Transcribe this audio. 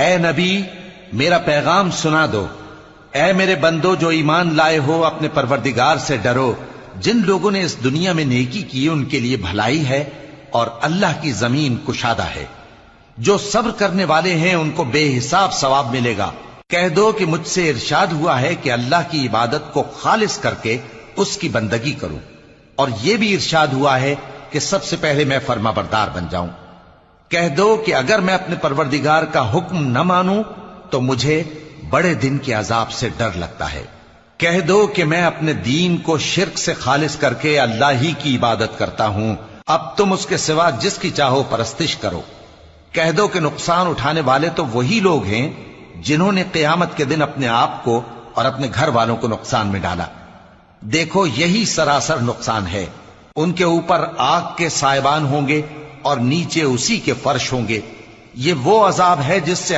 اے نبی میرا پیغام سنا دو، اے میرے بندو جو ایمان لائے ہو اپنے پروردگار سے ڈرو۔ جن لوگوں نے اس دنیا میں نیکی کی ان کے لیے بھلائی ہے اور اللہ کی زمین کشادہ ہے۔ جو صبر کرنے والے ہیں ان کو بے حساب ثواب ملے گا۔ کہہ دو کہ مجھ سے ارشاد ہوا ہے کہ اللہ کی عبادت کو خالص کر کے اس کی بندگی کروں، اور یہ بھی ارشاد ہوا ہے کہ سب سے پہلے میں فرما بردار بن جاؤں۔ کہہ دو کہ اگر میں اپنے پروردگار کا حکم نہ مانوں تو مجھے بڑے دن کے عذاب سے ڈر لگتا ہے۔ کہہ دو کہ میں اپنے دین کو شرک سے خالص کر کے اللہ ہی کی عبادت کرتا ہوں، اب تم اس کے سوا جس کی چاہو پرستش کرو۔ کہہ دو کہ نقصان اٹھانے والے تو وہی لوگ ہیں جنہوں نے قیامت کے دن اپنے آپ کو اور اپنے گھر والوں کو نقصان میں ڈالا۔ دیکھو یہی سراسر نقصان ہے۔ ان کے اوپر آگ کے سائبان ہوں گے اور نیچے اسی کے فرش ہوں گے۔ یہ وہ عذاب ہے جس سے